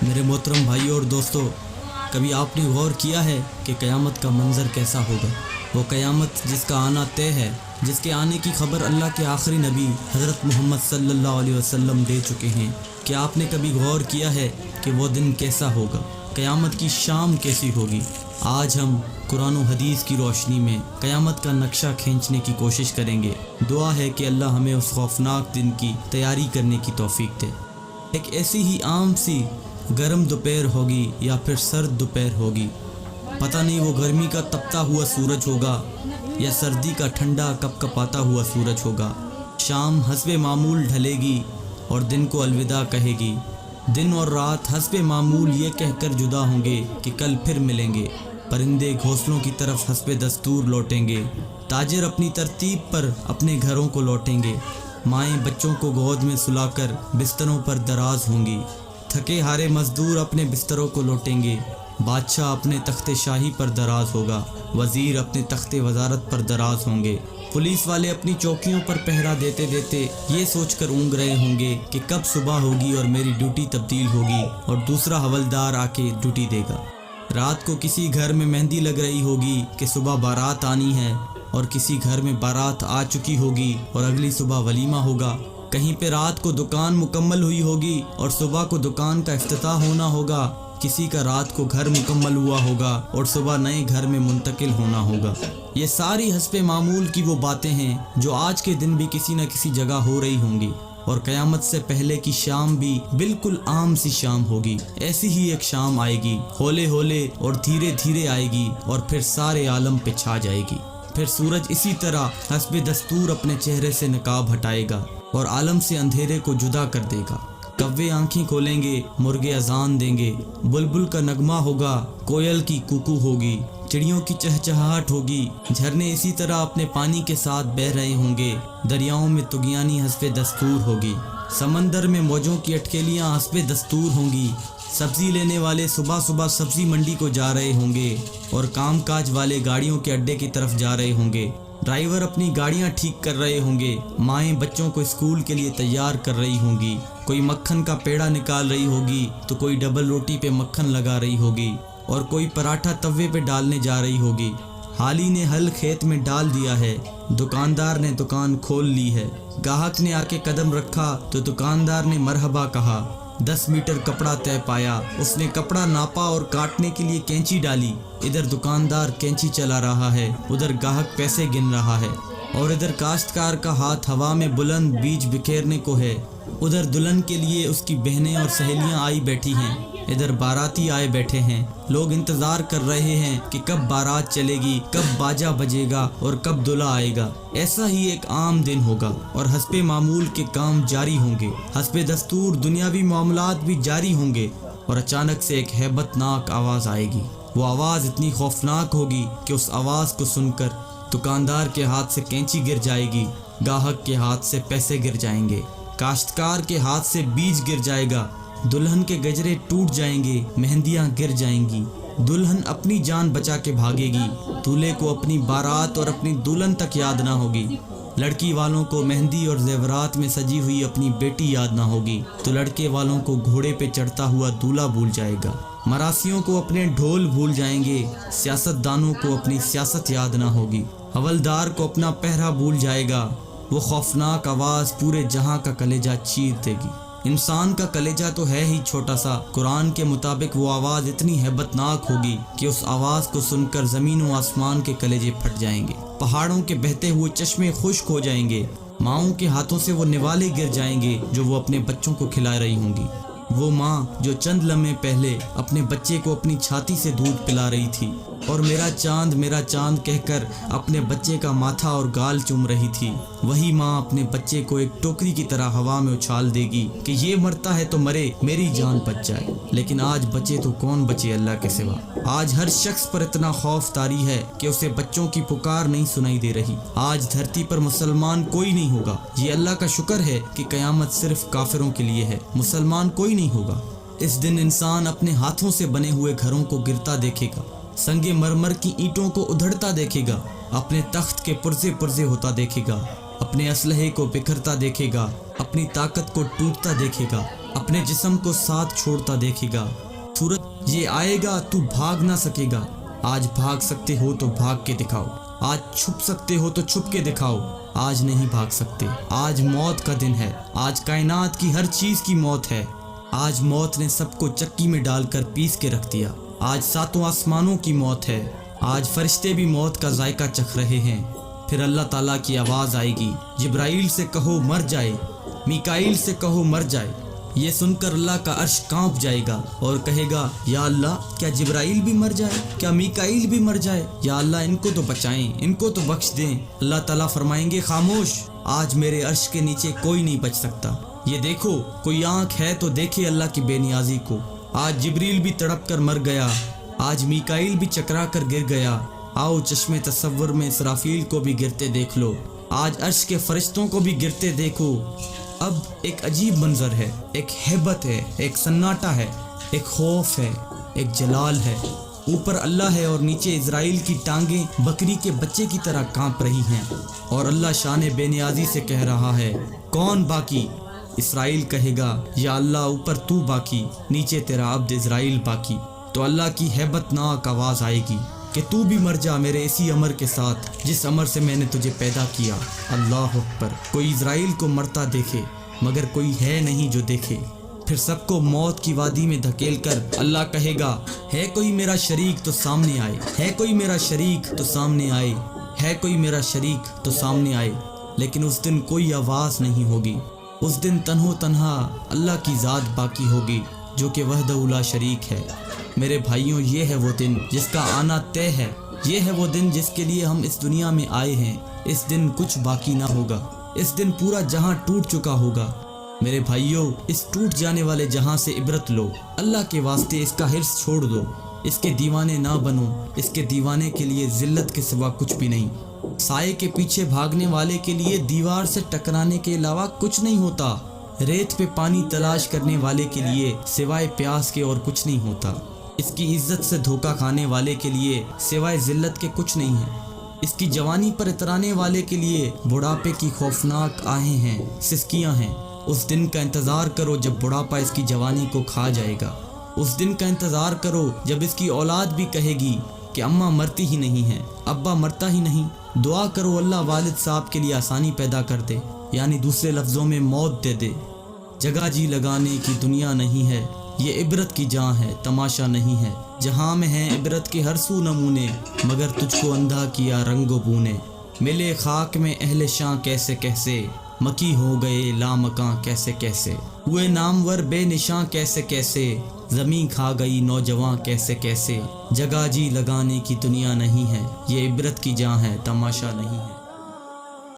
میرے محترم بھائیوں اور دوستوں، کبھی آپ نے غور کیا ہے کہ قیامت کا منظر کیسا ہوگا؟ وہ قیامت جس کا آنا طے ہے، جس کے آنے کی خبر اللہ کے آخری نبی حضرت محمد صلی اللہ علیہ وسلم دے چکے ہیں۔ کیا آپ نے کبھی غور کیا ہے کہ وہ دن کیسا ہوگا؟ قیامت کی شام کیسی ہوگی؟ آج ہم قرآن و حدیث کی روشنی میں قیامت کا نقشہ کھینچنے کی کوشش کریں گے۔ دعا ہے کہ اللہ ہمیں اس خوفناک دن کی تیاری کرنے کی توفیق دے۔ ایک ایسی ہی عام سی گرم دوپہر ہوگی یا پھر سرد دوپہر ہوگی، پتہ نہیں وہ گرمی کا تپتا ہوا سورج ہوگا یا سردی کا ٹھنڈا کپ کپاتا ہوا سورج ہوگا۔ شام حسب معمول ڈھلے گی اور دن کو الوداع کہے گی۔ دن اور رات حسب معمول یہ کہہ کر جدا ہوں گے کہ کل پھر ملیں گے۔ پرندے گھونسلوں کی طرف حسب دستور لوٹیں گے۔ تاجر اپنی ترتیب پر اپنے گھروں کو لوٹیں گے۔ مائیں بچوں کو گود میں سلا کر بستروں پر دراز ہوں گی۔ تھکے ہارے مزدور اپنے بستروں کو لوٹیں گے۔ بادشاہ اپنے تخت شاہی پر دراز ہوگا۔ وزیر اپنے تخت وزارت پر دراز ہوں گے۔ پولیس والے اپنی چوکیوں پر پہرا دیتے دیتے یہ سوچ کر اونگ رہے ہوں گے کہ کب صبح ہوگی اور میری ڈیوٹی تبدیل ہوگی اور دوسرا حوالدار آ کے ڈیوٹی دے گا۔ رات کو کسی گھر میں مہندی لگ رہی ہوگی کہ صبح بارات آنی ہے، اور کسی گھر میں بارات آ چکی ہوگی اور اگلی صبح ولیمہ ہوگا۔ کہیں پہ رات کو دکان مکمل ہوئی ہوگی اور صبح کو دکان کا افتتاح ہونا ہوگا۔ کسی کا رات کو گھر مکمل ہوا ہوگا اور صبح نئے گھر میں منتقل ہونا ہوگا۔ یہ ساری حسب معمول کی وہ باتیں ہیں جو آج کے دن بھی کسی نہ کسی جگہ ہو رہی ہوں گی، اور قیامت سے پہلے کی شام بھی بالکل عام سی شام ہوگی۔ ایسی ہی ایک شام آئے گی، ہولے ہولے اور دھیرے دھیرے آئے گی اور پھر سارے عالم پہ چھا جائے گی۔ پھر سورج اسی طرح حسب دستور اپنے چہرے سے نقاب ہٹائے گا اور عالم سے اندھیرے کو جدا کر دے گا۔ کوے آنکھیں کھولیں گے، مرغے اذان دیں گے، بلبل کا نغمہ ہوگا، کوئل کی کوکو ہوگی، چڑیوں کی چہچہاہٹ ہوگی، جھرنے اسی طرح اپنے پانی کے ساتھ بہہ رہے ہوں گے، دریاؤں میں طغیانی حسب دستور ہوگی، سمندر میں موجوں کی اٹکیلیاں حسب دستور ہوں گی، سبزی لینے والے صبح صبح سبزی منڈی کو جا رہے ہوں گے اور کام کاج والے گاڑیوں کے اڈے کی طرف جا رہے ہوں گے، ڈرائیور اپنی گاڑیاں ٹھیک کر رہے ہوں گے، مائیں بچوں کو اسکول کے لیے تیار کر رہی ہوں گی، کوئی مکھن کا پیڑا نکال رہی ہوگی تو کوئی ڈبل روٹی پہ مکھن لگا رہی ہوگی، اور کوئی پراٹھا توے پہ ڈالنے جا رہی ہوگی۔ حالی نے ہل کھیت میں ڈال دیا ہے، دکاندار نے دکان کھول لی ہے، گاہک نے آ کے قدم رکھا تو دکاندار نے مرحبا کہا۔ 10 میٹر کپڑا طے پایا، اس نے کپڑا ناپا اور کاٹنے کے لیے کینچی ڈالی۔ ادھر دکاندار کینچی چلا رہا ہے، ادھر گاہک پیسے گن رہا ہے، اور ادھر کاشتکار کا ہاتھ ہوا میں بلند بیج بکھیرنے کو ہے۔ ادھر دلہن کے لیے اس کی بہنیں اور سہیلیاں آئی بیٹھی ہیں، ادھر باراتی آئے بیٹھے ہیں۔ لوگ انتظار کر رہے ہیں کہ کب بارات چلے گی، کب باجا بجے گا اور کب دلہا آئے گا۔ ایسا ہی ایک عام دن ہوگا اور حسب معمول کے کام جاری ہوں گے، حسب دستور دنیاوی معاملات بھی جاری ہوں گے، اور اچانک سے ایک ہیبت ناک آواز آئے گی۔ وہ آواز اتنی خوفناک ہوگی کہ اس آواز کو سن کر دکاندار کے ہاتھ سے کینچی گر جائے گی، گاہک کے ہاتھ سے پیسے گر جائیں گے، کاشتکار کے ہاتھ سے بیج گر جائے گا، دلہن کے گجرے ٹوٹ جائیں گے، مہندیاں گر جائیں گی، دلہن اپنی جان بچا کے بھاگے گی، دولہے کو اپنی بارات اور اپنی دلہن تک یاد نہ ہوگی، لڑکی والوں کو مہندی اور زیورات میں سجی ہوئی اپنی بیٹی یاد نہ ہوگی، تو لڑکے والوں کو گھوڑے پہ چڑھتا ہوا دولہا بھول جائے گا، مراسیوں کو اپنے ڈھول بھول جائیں گے، سیاست دانوں کو اپنی سیاست یاد نہ ہوگی، حوالدار کو اپنا پہرا بھول جائے گا۔ وہ خوفناک آواز پورے جہاں کا کلیجہ چیر دے گی۔ انسان کا کلیجہ تو ہے ہی چھوٹا سا، قرآن کے مطابق وہ آواز اتنی ہیبت ناک ہوگی کہ اس آواز کو سن کر زمین و آسمان کے کلیجے پھٹ جائیں گے، پہاڑوں کے بہتے ہوئے چشمے خشک ہو جائیں گے، ماؤں کے ہاتھوں سے وہ نوالے گر جائیں گے جو وہ اپنے بچوں کو کھلا رہی ہوں گی۔ وہ ماں جو چند لمحے پہلے اپنے بچے کو اپنی چھاتی سے دودھ پلا رہی تھی اور میرا چاند کہہ کر اپنے بچے کا ماتھا اور گال چوم رہی تھی، وہی ماں اپنے بچے کو ایک ٹوکری کی طرح ہوا میں اچھال دے گی کہ یہ مرتا ہے تو مرے، میری جان بچ جائے۔ لیکن آج بچے تو کون بچے اللہ کے سوا؟ آج ہر شخص پر اتنا خوف طاری ہے کہ اسے بچوں کی پکار نہیں سنائی دے رہی۔ آج دھرتی پر مسلمان کوئی نہیں ہوگا۔ یہ اللہ کا شکر ہے کہ قیامت صرف کافروں کے لیے ہے، مسلمان کوئی نہیں ہوگا۔ اس دن انسان اپنے ہاتھوں سے بنے ہوئے گھروں کو گرتا دیکھے گا، سنگ مرمر کی اینٹوں کو ادھڑتا دیکھے گا، اپنے تخت کے پرزے پرزے ہوتا دیکھے گا، اپنے اسلحے کو بکھرتا دیکھے گا، اپنی طاقت کو ٹوٹتا دیکھے گا، اپنے جسم کو ساتھ چھوڑتا دیکھے گا۔ سورج یہ آئے گا تو بھاگ نہ سکے گا، آج بھاگ سکتے ہو تو بھاگ کے دکھاؤ، آج چھپ سکتے ہو تو چھپ کے دکھاؤ، آج نہیں بھاگ سکتے، آج موت کا دن ہے، آج کائنات کی ہر چیز کی موت ہے، آج موت نے سب کو چکی میں ڈال کر پیس کے رکھ دیا، آج ساتوں آسمانوں کی موت ہے، آج فرشتے بھی موت کا ذائقہ چکھ رہے ہیں۔ پھر اللہ تعالیٰ کی آواز آئے گی، جبرائیل سے کہو مر جائے، میکائیل سے کہو مر جائے۔ یہ سن کر اللہ کا عرش کانپ جائے گا اور کہے گا یا اللہ کیا جبرائیل بھی مر جائے، کیا میکائیل بھی مر جائے، یا اللہ ان کو تو بچائیں، ان کو تو بخش دیں۔ اللہ تعالیٰ فرمائیں گے خاموش، آج میرے عرش کے نیچے کوئی نہیں بچ سکتا۔ یہ دیکھو کوئی آنکھ ہے تو دیکھے اللہ کی بے نیازی کو، آج جبریل بھی تڑپ کر مر گیا، آج میکائیل بھی چکرا کر گر گیا، آؤ چشم تصور میں اسرافیل کو بھی گرتے دیکھ لو، آج عرش کے فرشتوں کو بھی گرتے دیکھو۔ اب ایک عجیب منظر ہے، ایک ہیبت ہے، ایک سناٹا ہے، ایک خوف ہے، ایک جلال ہے۔ اوپر اللہ ہے اور نیچے اسرائیل کی ٹانگیں بکری کے بچے کی طرح کانپ رہی ہیں، اور اللہ شان بے نیازی سے کہہ رہا ہے کون باقی؟ اسرائیل کہے گا یا اللہ اوپر تو باقی، نیچے تیرا عبد اسرائیل باقی۔ تو اللہ کی ہیبت ناک آواز آئے گی کہ تو بھی مر جا میرے اسی امر کے ساتھ جس امر سے میں نے تجھے پیدا کیا۔ اللہ اکبر۔ کوئی اسرائیل کو مرتا دیکھے مگر کوئی ہے نہیں جو دیکھے۔ پھر سب کو موت کی وادی میں دھکیل کر اللہ کہے گا ہے کوئی میرا شریک تو سامنے آئے، ہے کوئی میرا شریک تو سامنے آئے، ہے کوئی میرا شریک تو سامنے آئے۔ لیکن اس دن کوئی آواز نہیں ہوگی، اس دن تنہا اللہ کی ذات باقی ہوگی جو کہ وحدہ لا شریک ہے۔ میرے بھائیوں، یہ ہے وہ دن جس کا آنا طے ہے، یہ ہے وہ دن جس کے لیے ہم اس دنیا میں آئے ہیں۔ اس دن کچھ باقی نہ ہوگا، اس دن پورا جہاں ٹوٹ چکا ہوگا۔ میرے بھائیوں، اس ٹوٹ جانے والے جہاں سے عبرت لو، اللہ کے واسطے اس کا حرص چھوڑ دو، اس کے دیوانے نہ بنو، اس کے دیوانے کے لیے ذلت کے سوا کچھ بھی نہیں۔ سائے کے پیچھے بھاگنے والے کے لیے دیوار سے ٹکرانے کے علاوہ کچھ نہیں ہوتا، ریت پہ پانی تلاش کرنے والے کے لیے سوائے پیاس کے اور کچھ نہیں ہوتا، اس کی عزت سے دھوکہ کھانے والے کے لیے سوائے ذلت کے کچھ نہیں ہے، اس کی جوانی پر اترانے والے کے لیے بڑھاپے کی خوفناک آہیں ہیں، سسکیاں ہیں۔ اس دن کا انتظار کرو جب بڑھاپا اس کی جوانی کو کھا جائے گا، اس دن کا انتظار کرو جب اس کی اولاد بھی کہے گی کہ اماں مرتی ہی نہیں ہے، ابا مرتا ہی نہیں۔ دعا کرو اللہ والد صاحب کے لیے آسانی پیدا کر دے، یعنی دوسرے لفظوں میں موت دے دے۔ جگہ جی لگانے کی دنیا نہیں ہے، یہ عبرت کی جہاں ہے، تماشا نہیں ہے، جہاں میں ہیں عبرت کے ہر سو نمونے، مگر تجھ کو اندھا کیا رنگ و بونے۔ ملے خاک میں اہل شاں کیسے کیسے، مکی ہو گئے لامکاں کیسے کیسے، ہوئے نامور بے نشاں کیسے کیسے، زمین کھا گئی نوجواں کیسے کیسے۔ جگہ جی لگانے کی دنیا نہیں ہے، یہ عبرت کی جہاں ہے، تماشا نہیں ہے۔